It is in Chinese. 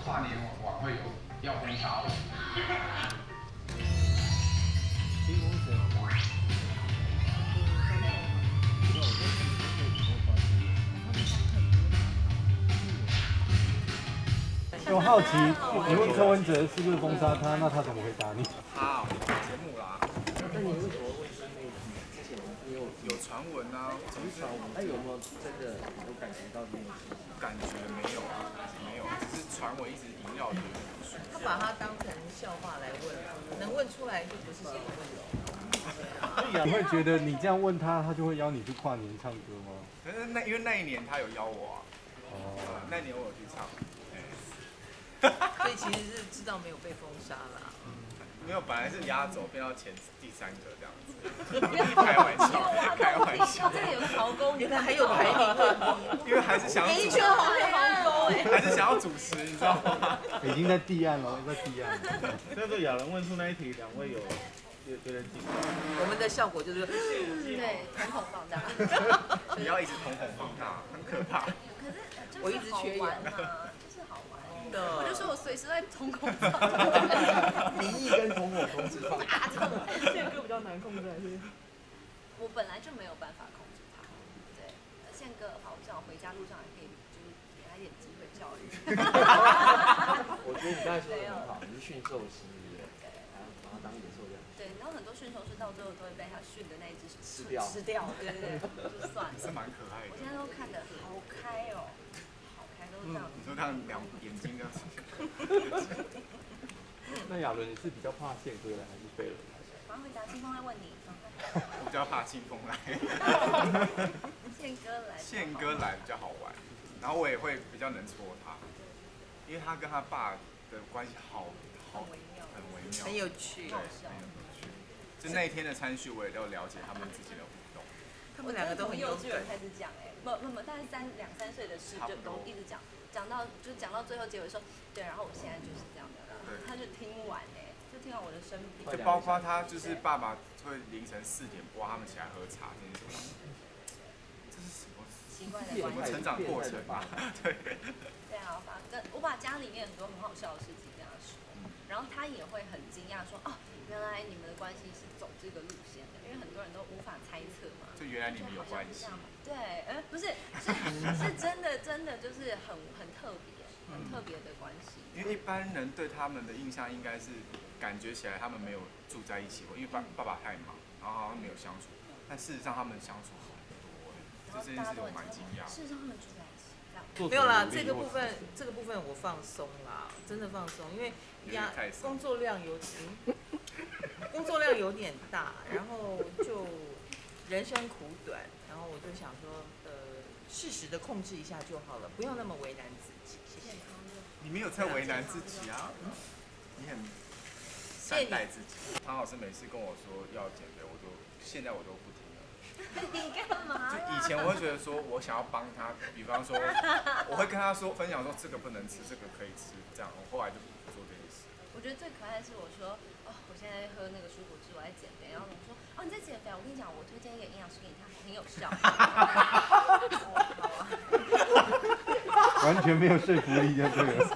跨年晚会要封杀我。清风谁好吗？我好奇，你问柯文哲是不是封杀他，那他怎么回答你？他节目啦。那你为什么会是那之前你有传闻啊？只是传闻，那有没有真的有感觉到这件事？感觉没有啊，没有，只是传闻一直萦绕着。他把它当成笑话来问，能问出来就不是什么问题。你会觉得你这样问他，他就会邀你去跨年唱歌吗？可是因为那一年他有邀我啊，那一年我有去唱。所以其实是知道没有被封杀啦。没有，本来是压轴变到第3个这样子。开玩笑，开玩笑。这个有曹公，原来还有排名问题。因为还是想要一圈红黑黄沟哎，还是想要主持，你知道吗？已经在地岸了，在地岸。那时候亚人问出那一题，2位有点紧张。我们的效果就是，对，瞳孔放大。你要一直瞳孔放大，很可怕。可是我一直缺氧就是好玩。的。我就说我随时在瞳孔放大。民意跟瞳孔同时放大。宪哥比较难控制，还是？我本来就没有办法控制他。对，宪哥好，这样回家路上也可以，就是给他一点机会教育。我觉得你刚才说的很好，你是驯兽师，对不对？把它当野兽这样。对，然后很多驯兽师到最后都会被他驯的那一只吃掉。对对对，就算了。是蛮可爱的。我现在都看得好开哦，好开，都是这样。你说这样眼睛这样。那亚伦，你是比较怕宪哥来还是贝尔来？马上回答，清风在问你。我比较怕清风来。宪哥来比较好玩，然后我也会比较能戳他，因为他跟他爸的关系很微妙，很有趣，对，很有趣。就那一天的参叙，我也都了解他们之间的互动。他们2个都很幼稚园勇敢。开始讲不，大概2、3岁的事就都一直讲到最后结尾说，对，然后我现在就是这样的，他就听完就听完我的生平，就包括他就是爸爸会凌晨4点拨他们起来喝茶这件事情，这是什么奇怪的什么成长过程啊？对。对啊，我把家里面很多很好笑的事情跟他说，然后他也会很惊讶说，哦，原来你们的关系是走这个路线的，因为很多人都无法猜测嘛。就原来你们有关系。对，不是，是真的就是很特别的关系。因为一般人对他们的印象应该是感觉起来他们没有住在一起过，因为爸爸太忙，然后好像没有相处，但事实上他们相处很多，就这件事情我蛮惊讶。事实上他们住在一起，这样。没有啦，这个部分我放松啦，真的放松，因为工作量有点大，然后就人生苦短，然后我就想说，适时的控制一下就好了，不要那么为难自己。谢谢。你没有在为难自己啊，你很善待自己。唐老师每次跟我说要减肥，现在我都不听了。你干嘛？就以前我会觉得说，我想要帮他，比方说，我会跟他分享说这个不能吃，这个可以吃，这样。我后来就不做这件事。我觉得最可爱的是我说，我现在喝那个蔬果汁，我在减肥，然后我说，你在减肥，我跟你讲，我推荐一个营养师给你看，很有效。完全没有说服力，就对了。